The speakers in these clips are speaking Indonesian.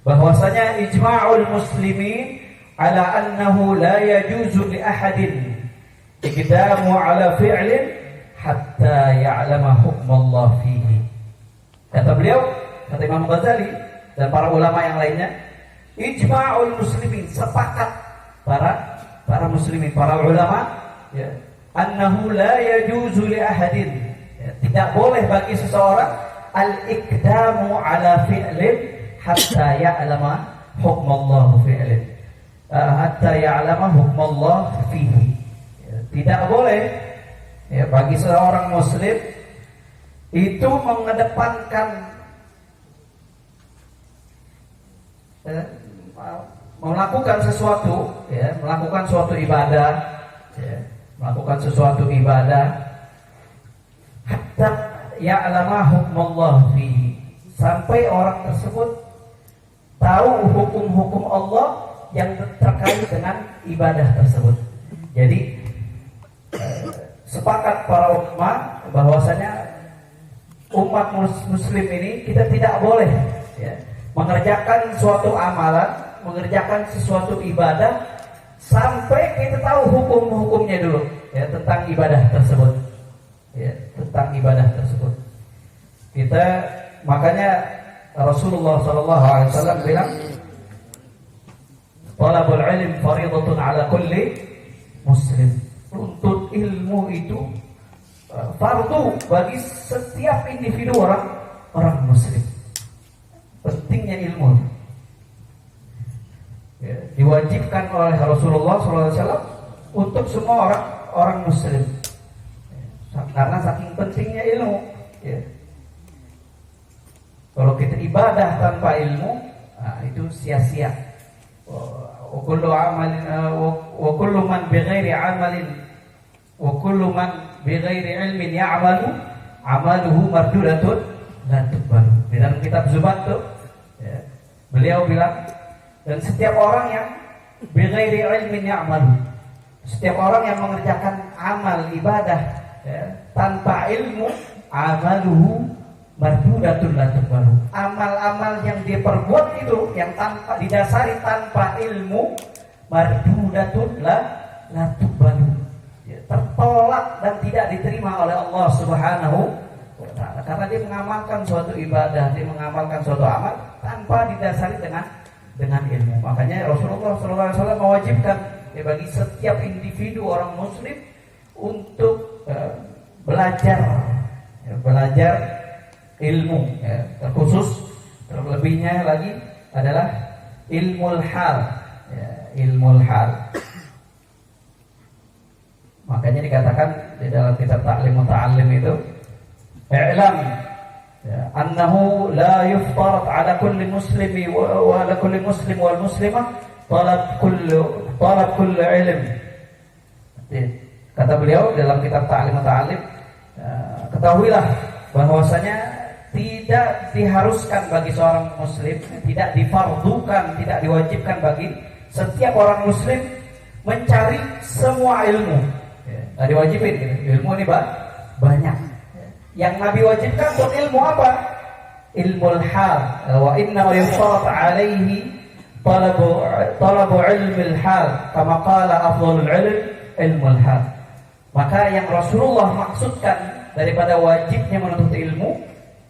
bahwasanya ijma'ul muslimin ala annahu la yajuzu li ahadin iqdamu ala fi'lin hatta ya'lama hukmallah fihi. Kata beliau, kata Imam Ghazali dan para ulama yang lainnya, ijma'ul muslimin, sepakat para muslimin, para ulama, ya, annahu la yajuzu li ahadin, ya, tidak boleh bagi seseorang al-iqdamu ala fi'lin hatta ya'lama hukmallah fi'lin, hatta ya'lama hukmallah fihi. Ya, tidak boleh, ya, bagi seorang muslim itu mengedepankan melakukan sesuatu, ya, melakukan suatu ibadah, ya, melakukan sesuatu ibadah hatta ya'lama hukmallah fihi, sampai orang tersebut tahu hukum-hukum Allah yang terkait dengan ibadah tersebut. Jadi sepakat para ulama bahwasanya umat muslim ini kita tidak boleh, ya, mengerjakan suatu amalan, mengerjakan sesuatu ibadah sampai kita tahu hukum-hukumnya dulu, ya, tentang ibadah tersebut, ya, tentang ibadah tersebut. Kita makanya Rasulullah SAW bilang, talabul ilm faridatun ala kulli muslim. Tuntut ilmu itu fardu bagi setiap individu orang muslim. Pentingnya ilmu, ya, diwajibkan oleh Rasulullah SAW untuk semua orang muslim, ya, karena saking pentingnya ilmu, ya. Kalau kita ibadah tanpa ilmu, nah, itu sia-sia. Wa kullu amalin wa kullu man bighairi amalin wa kullu man bighairi ilmin ya'malu amaluhu mardudatun la tuqbalu. Di dalam kitab Zubat tuh, ya, beliau bilang, dan setiap orang yang bighairi ilmin ya'malu, setiap orang yang mengerjakan amal ibadah, ya, tanpa ilmu, amaluhu mardudatun la tuqbalu. Amal-amal yang dia perbuat itu yang tanpa didasari tanpa ilmu, mardudatun la tuqbalu, ya, tertolak dan tidak diterima oleh Allah Subhanahu wa ta'ala, karena dia mengamalkan suatu ibadah, dia mengamalkan suatu amal tanpa didasari dengan ilmu. Makanya Rasulullah SAW mewajibkan, ya, bagi setiap individu orang muslim untuk belajar ilmu, ya, terkhusus terlebihnya lagi adalah ilmul hal, ya, ilmul hal. Makanya dikatakan di dalam kitab Ta'lim Muta'allim itu, i'lam, ya, annahu la yuftarat ala kulli muslimi wa ala kulli muslim wal muslimah talab kulli ilm. Kata beliau dalam kitab Ta'lim Muta'allim, ketahuilah bahwasanya tidak diharuskan bagi seorang muslim, tidak difardukan, tidak diwajibkan bagi setiap orang muslim mencari semua ilmu. Tidak diwajibin, ilmu ini banyak. Yang Nabi wajibkan untuk ilmu apa? Ilmul hal. Wa inna yusaf alaihi talabu ilmil hal, kama qala afdhalul ilm ilmul hal. Maka yang Rasulullah maksudkan daripada wajibnya menuntut ilmu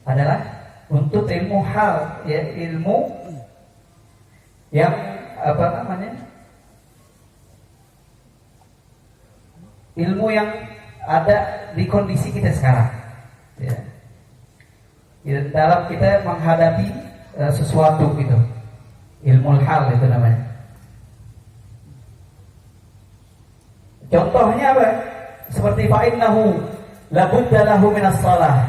adalah untuk ilmu hal, ya, ilmu yang ilmu yang ada di kondisi kita sekarang, ya. Dalam kita menghadapi sesuatu gitu, ilmu hal itu namanya. Contohnya apa? Seperti fa'innahu labudda lahu minas salah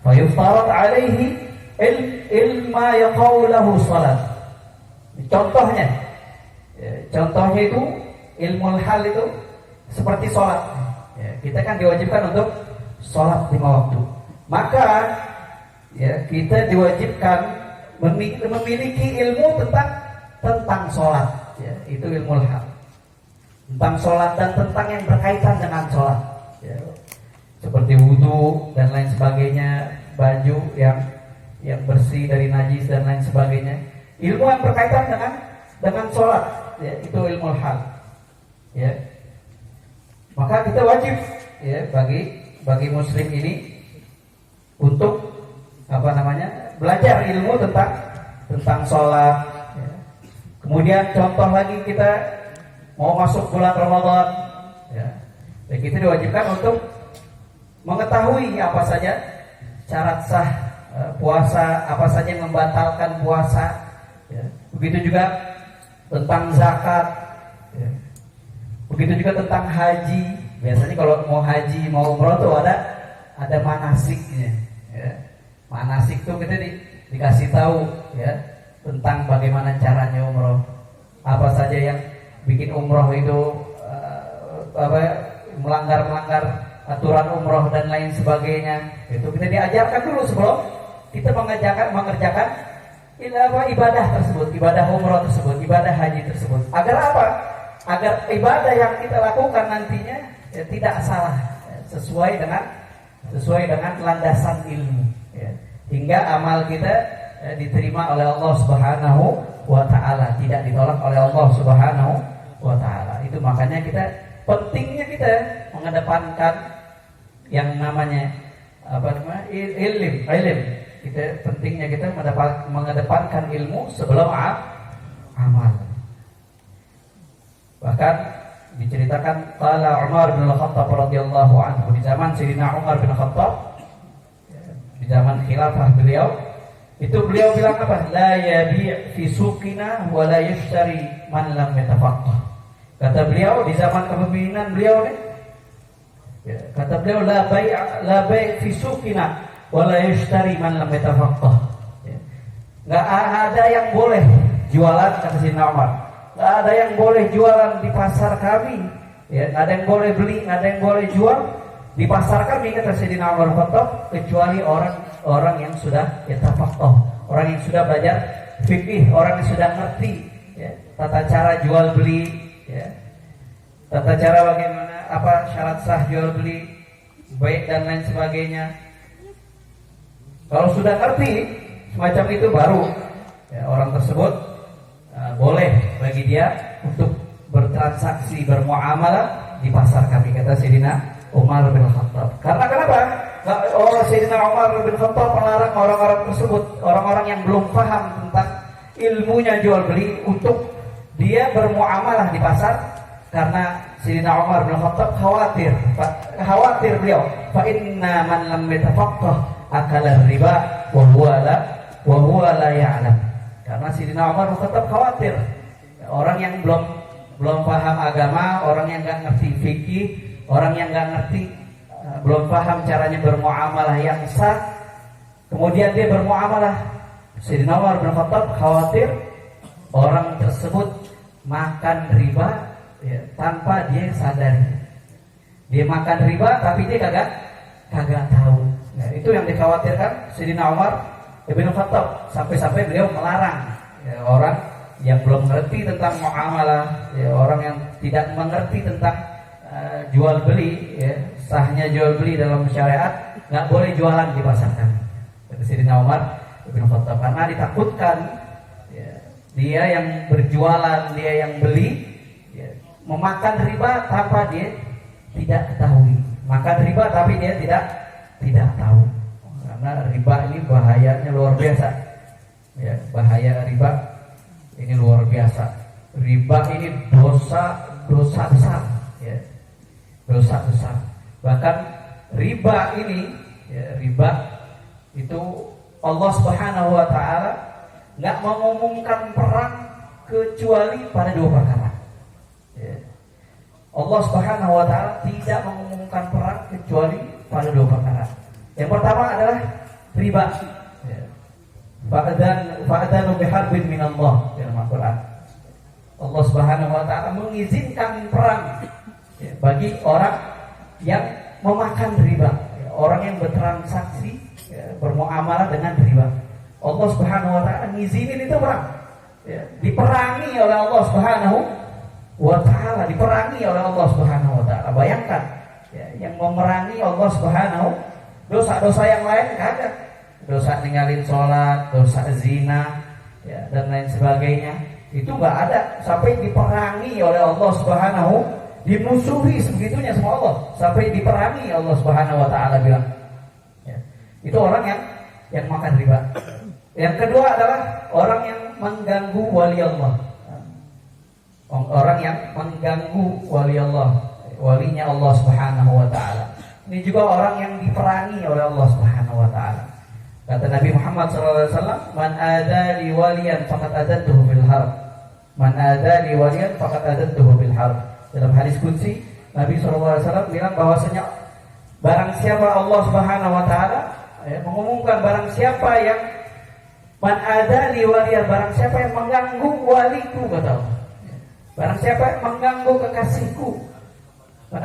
fa yuftarat alaihi ilma yaqaulahu salat. Contohnya itu ilmu hal itu seperti sholat, ya, kita kan diwajibkan untuk sholat 5 waktu. Maka, ya, kita diwajibkan memiliki ilmu tentang sholat, ya, itu ilmu hal, tentang sholat dan tentang yang berkaitan dengan sholat, ya, seperti wudu dan lain sebagainya, baju yang bersih dari najis dan lain sebagainya. ilmu yang berkaitan dengan sholat, ya, itu ilmu hal, ya. Maka kita wajib, ya, bagi muslim ini untuk belajar ilmu tentang sholat. Ya. Kemudian contoh lagi, kita mau masuk bulan Ramadan, ya, dan kita diwajibkan untuk mengetahui apa saja syarat sah puasa, apa saja yang membatalkan puasa, ya. Begitu juga tentang zakat, ya. Begitu juga tentang haji. Biasanya kalau mau haji, mau umroh tuh ada manasiknya, ya. Manasik tuh kita dikasih tahu, ya, tentang bagaimana caranya umroh, apa saja yang bikin umroh itu melanggar aturan umroh dan lain sebagainya. Itu kita diajarkan dulu sebelum kita mengerjakan ibadah tersebut, ibadah umroh tersebut, ibadah haji tersebut. Agar apa? Agar ibadah yang kita lakukan nantinya, ya, tidak salah, ya, sesuai dengan landasan ilmu, ya. Hingga amal kita, ya, diterima oleh Allah Subhanahu wa ta'ala, tidak ditolak oleh Allah Subhanahu wa ta'ala. Itu makanya pentingnya kita mengedepankan yang namanya ilm. Pentingnya kita mengedepankan ilmu sebelum amal. Bahkan diceritakan qala Umar bin Khattab radhiyallahu anhu, di zaman Sayyidina Umar bin Khattab, di zaman khilafah beliau bilang apa? La yabi' fi suqina wa la yashtari man lam yatafaqqah. Kata beliau di zaman kepemimpinan beliau nih, ya, kata beliau la bai' fi suqina wa la yashtari man lam yatafaqqah. Enggak ada yang boleh jualan, kata Sayyidina Umar. Enggak ada yang boleh jualan di pasar kami, ya, enggak ada yang boleh beli, enggak ada yang boleh jual di pasar kami, kata Sayyidina Umar Khattab, kecuali orang yang sudah yatafaqqah, orang yang sudah belajar fikih, orang yang sudah ngerti, ya, tata cara jual beli, ya, tata cara bagaimana syarat sah jual beli, baik dan lain sebagainya. Kalau sudah ngerti semacam itu, baru, ya, orang tersebut boleh bagi dia untuk bertransaksi, bermuamalah di pasar kami, kata Sayyidina Umar bin Khattab. Karena kenapa? Sayyidina Umar bin Khattab melarang orang-orang tersebut, orang-orang yang belum paham tentang ilmunya jual beli, untuk dia bermuamalah di pasar. Karena Sayyidina Umar bin Khattab khawatir beliau, fa inna man lam yatafaqqah akala riba wa huwa la ya'lam. Karena Sayyidina Umar bin Khattab khawatir orang yang belum paham agama, orang yang enggak ngerti fikih, orang yang enggak ngerti, belum paham caranya bermuamalah yang sah, kemudian dia bermuamalah. Sayyidina Umar bin Khattab khawatir orang tersebut makan riba, ya, tanpa dia sadari. Dia makan riba tapi dia kagak tahu. Nah, itu yang dikhawatirkan Sayyidina Umar bin Khattab, sampai beliau melarang, ya, orang yang belum mengerti tentang muamalah, ya, orang yang tidak mengerti tentang jual beli, ya, sahnya jual beli dalam syariat, nggak boleh jualan di pasar kami, kata Sayyidina Umar bin Khattab. Karena ditakutkan, ya, dia yang berjualan, dia yang beli, ya, memakan riba tanpa dia tidak ketahui, makan riba tapi dia tidak tahu. Karena riba ini bahayanya luar biasa, ya, bahaya riba ini luar biasa. Riba ini dosa besar, ya, dosa besar. Bahkan riba ini, ya, riba itu Allah Subhanahu wa ta'ala nggak mengumumkan perang kecuali pada dua perkara, ya. Allah Subhanahu wa ta'ala tidak mengumumkan perang kecuali pada dua perkara. Yang pertama adalah riba, ya. Fa'adanu biharbin minallah, dalam Al-Quran. Allah Subhanahu wa ta'ala mengizinkan perang, ya, bagi orang yang memakan riba, ya, orang yang bertransaksi, ya, bermuamalah dengan riba. Allah Subhanahu wa ta'ala ngizinin itu perang, ya, diperangi oleh Allah Subhanahu wa ta'ala, diperangi oleh Allah Subhanahu wa ta'ala. Bayangkan, ya, yang memerangi Allah Subhanahu, dosa-dosa yang lain kagak, dosa ninggalin sholat, dosa zina, ya, dan lain sebagainya. Itu nggak ada sampai diperangi oleh Allah Subhanahu, dimusuhi sebegitunya sama Allah sampai diperangi Allah Subhanahu wa taala bilang. Ya. Itu orang yang makan riba. Yang kedua adalah orang yang mengganggu wali Allah. Orang yang mengganggu wali Allah, walinya Allah Subhanahu wa taala. Ini juga orang yang diperangi oleh Allah Subhanahu wa taala. Kata Nabi Muhammad SAW, "Man adali waliyan faqad adantuhu bil harb." Man adali waliyan faqad adantuhu bil harb. Dalam hadis qudsi, Nabi SAW bilang bahwasanya barang siapa Allah Subhanahu wa taala mengumumkan barang siapa yang man adali waliyan, barang siapa yang mengganggu waliku, kata Allah. Barang siapa yang mengganggu kekasihku, man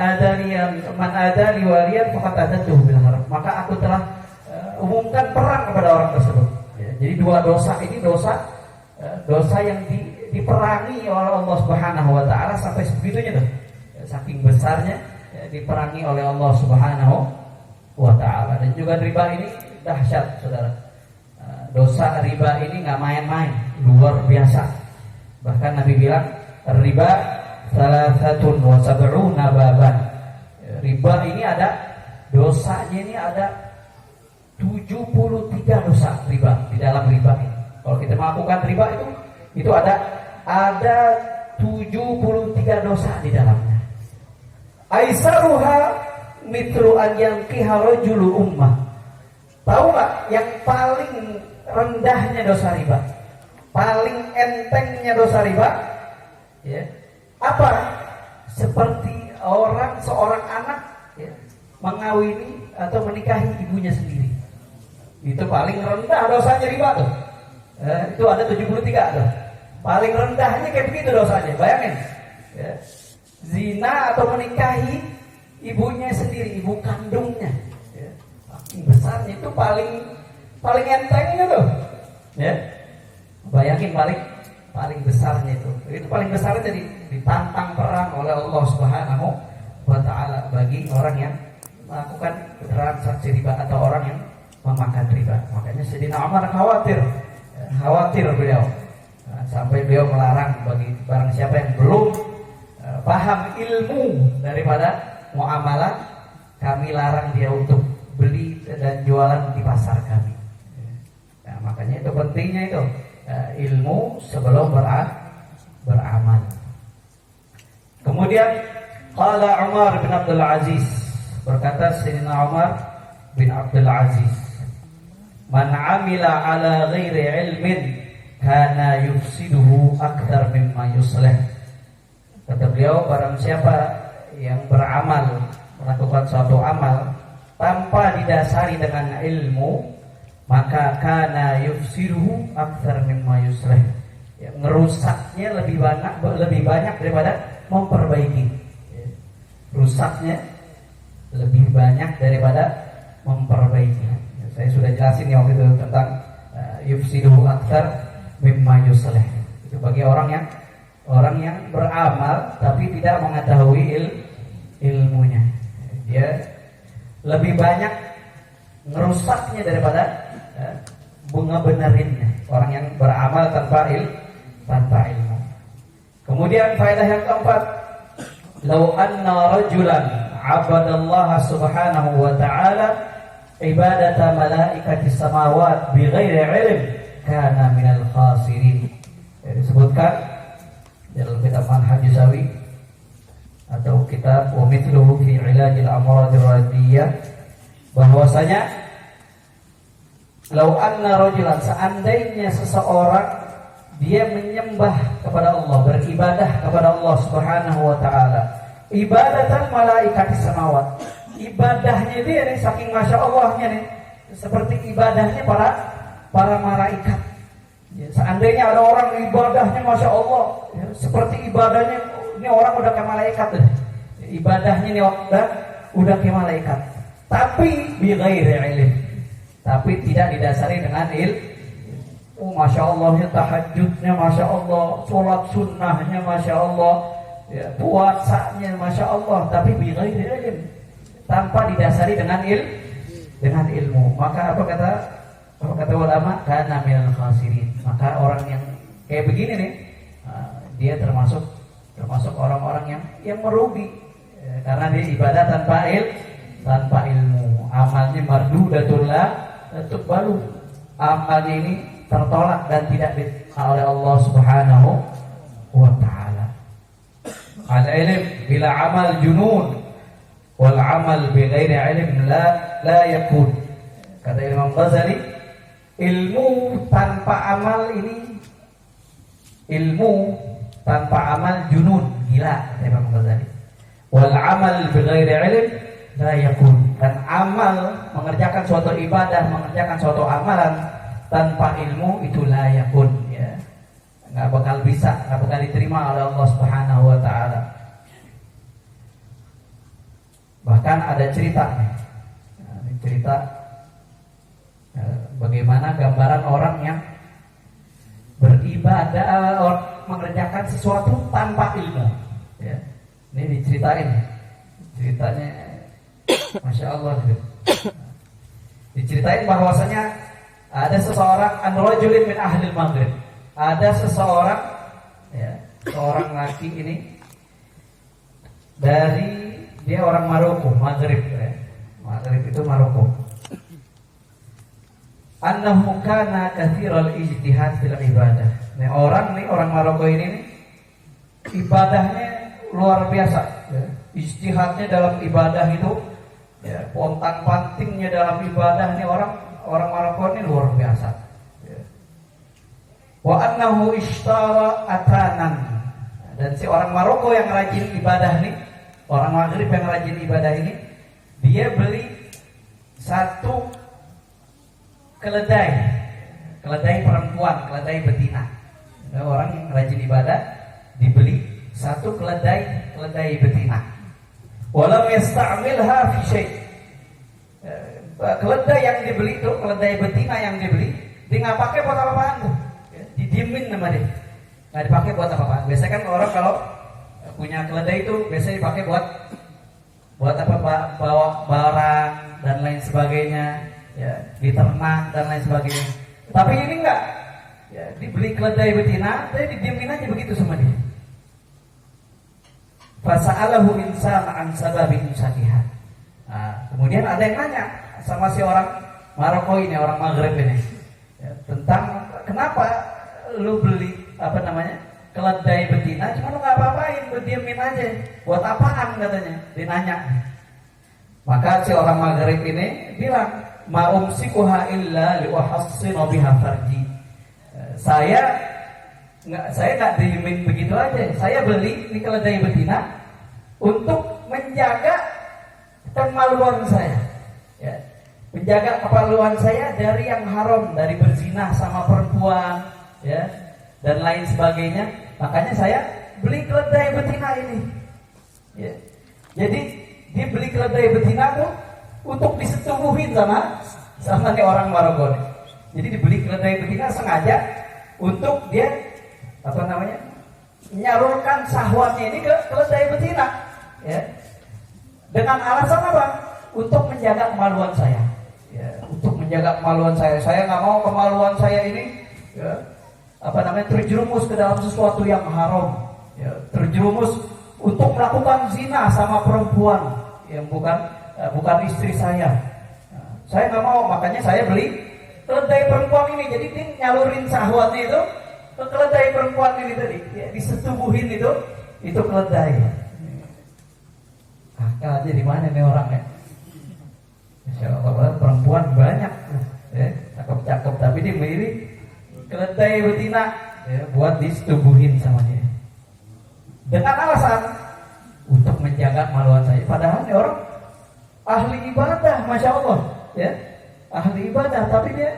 adali waliyan faqad adantuhu bil harb, maka aku telah umumkan perang kepada orang tersebut. Ya, jadi dua dosa ini dosa yang diperangi oleh Allah Subhanahu wa taala sampai sebegitunya tuh. Ya, saking besarnya diperangi oleh Allah Subhanahu wa taala. Dan juga riba ini dahsyat, Saudara. Dosa riba ini enggak main-main, luar biasa. Bahkan Nabi bilang, riba salasatun wa sab'una baban. Riba ini ada dosanya, ini ada 73 dosa riba di dalam riba ini. Kalau kita melakukan riba itu ada 73 dosa di dalamnya. Aisaruha mitru an yankiha rajulu ummah. Tahu nggak yang paling rendahnya dosa riba, paling entengnya dosa riba? Ya. Apa? Seperti seorang anak mengawini atau menikahi ibunya sendiri. Itu paling rendah dosanya riba tuh. Itu ada 73 tuh. Paling rendahnya kayak begitu dosanya. Bayangin. Ya. Zina atau menikahi ibunya sendiri, ibu kandungnya. Ya. Besarnya itu paling entengnya tuh. Ya. Bayangin paling besarnya itu. Itu paling besarnya jadi ditantang perang oleh Allah Subhanahu wa taala bagi orang yang melakukan transaksi riba atau orang yang memakan riba. Makanya Sayyidina Umar khawatir beliau sampai beliau melarang bagi barang siapa yang belum paham ilmu daripada muamalah, kami larang dia untuk beli dan jualan di pasar kami. Nah, makanya itu pentingnya itu ilmu sebelum beramal. Kemudian qala Umar bin Abdul Aziz, berkata Sayyidina Umar bin Abdul Aziz, man amila ala ghairi ilmin kana yufsiduhu akthar mimma yuslih. Kata beliau, barang siapa yang beramal, melakukan suatu amal tanpa didasari dengan ilmu, maka kana yufsiduhu akthar mimma yuslih. Ya, ngerusaknya lebih banyak daripada memperbaiki. Ya, rusaknya lebih banyak daripada memperbaiki. Ya, saya sudah jelasin ya waktu itu tentang yufsiduhu akthar mimma yuslih. Itu bagi orang yang beramal tapi tidak mengetahui ilmunya. Dia lebih banyak ngerusaknya daripada ngebenerinnya. Orang yang beramal tanpa ilmu. Kemudian faedah yang keempat, lau anna rajulan abadallaha subhanahu wa ta'ala ibadata malaikati samawat bighairi ilm kana minal khasirin. Disebutkan dalam kitab Manhaj Sawi atau kitab Wa mithluhu fi ilajil amradil radiyah, bahwasanya lau anna rajulan, seandainya seseorang dia menyembah kepada Allah, beribadah kepada Allah Subhanahu wa taala, ibadatan malaikati samawat, ibadahnya dia nih saking masya Allahnya nih seperti ibadahnya para malaikat. Ya, seandainya ada orang ibadahnya masya Allah, ya, seperti ibadahnya ini orang udah kayak malaikat deh. Ibadahnya ini udah kayak malaikat, tapi bi ghairi ilm, tapi tidak didasari dengan masya Allah, tahajudnya masya Allah, sholat sunnahnya masya Allah, ya, puasanya masya Allah, tapi bi ghairi ilm, tanpa didasari dengan ilmu. Maka apa kata ulama? Kana minal khasirin, maka orang yang kayak begini nih, dia termasuk orang-orang yang merugi, karena dia ibadah tanpa ilmu. Amalnya mardudatun la tuqbalu. Amalnya ini tertolak dan tidak diterima oleh Allah Subhanahu wa taala. Al-ilm bila amal junun wal amal bi ghairi ilm la yakun. Kata Imam Ghazali, ilmu tanpa amal junun, gila, kata Imam Ghazali. Wal amal bi ghairi ilm la yakun. Dan amal, mengerjakan suatu ibadah, mengerjakan suatu amalan tanpa ilmu itu la yakun, ya. Nggak bakal bisa, nggak bakal diterima oleh Allah Subhanahu wa taala. Bahkan ada cerita nih. Cerita bagaimana gambaran orang yang beribadah, mengerjakan sesuatu tanpa ilmu, ya. Ini diceritain, ceritanya Masya Allah. Diceritain bahwasanya ada seseorang, an-rajulin min ahlil maghrib, ada seseorang, ya, seorang laki ini dia orang Maroko, Maghrib, ya. Maghrib itu Maroko. Annahu kana katsiral ijtihad fil ibadah. Nih orang Maroko ini nih, ibadahnya luar biasa, ya. Ijtihadnya dalam ibadah itu, ya, pontang-pantingnya dalam ibadah nih orang Maroko ini luar biasa, ya. Wa annahu ishtara atanan. Dan si orang Maroko yang rajin ibadah nih, orang Maghrib yang rajin ibadah ini, dia beli satu keledai perempuan, keledai betina. Orang yang rajin ibadah dibeli satu keledai betina. Walam yasta'milha fi syai'. Keledai yang dibeli itu, keledai betina yang dibeli, dia nggak pakai buat apa-apaan tuh. Didiemin sama dia. Nggak dipakai buat apa-apaan. Biasanya kan orang kalau punya keledai itu biasanya dipakai buat apa, bawa barang dan lain sebagainya, ya, diternak dan lain sebagainya. Tapi ini enggak, ya, dibeli keledai betina, tapi didiemin aja begitu sama dia. Fasa'alahu insan an sababi imsakiha. Nah, kemudian ada yang nanya sama si orang Maroko ini, orang Maghrib ini, ya, tentang kenapa lu beli keledai betina, cuma lu nggak apa-apain, lu diemin aja, buat apaan katanya, dinanya. Maka si orang Maghrib ini bilang, ma'umsikuha illa liwahassinu biha farji. Saya nggak diemin begitu aja. Saya beli ini keledai betina untuk menjaga kemaluan saya, ya. Menjaga kemaluan saya dari yang haram, dari berzina sama perempuan, ya, dan lain sebagainya. Makanya saya beli keledai betina ini, ya. Jadi dibeli keledai betina tuh untuk disetubuhin sama nih orang Maroko nih. Jadi dibeli keledai betina sengaja untuk dia menyalurkan syahwatnya ini ke keledai betina, ya. Dengan alasan apa? Untuk menjaga kemaluan saya, ya. Untuk menjaga kemaluan saya. Saya nggak mau kemaluan saya ini, ya, terjerumus ke dalam sesuatu yang haram, ya, terjerumus untuk melakukan zina sama perempuan yang bukan istri saya. Nah, saya nggak mau, makanya saya beli keledai perempuan ini. Jadi dia nyalurin syahwatnya itu ke keledai perempuan ini tadi, ya, disetubuhin itu keledai. Kakak aja di mana nih orangnya? Insya Allah perempuan banyak, ya, cakep-cakep, tapi dia beli keledai betina, ya, buat disetubuhin sama dia dengan alasan untuk menjaga kemaluan saya. Padahal ini orang ahli ibadah, Masya Allah, ya, ahli ibadah, tapi dia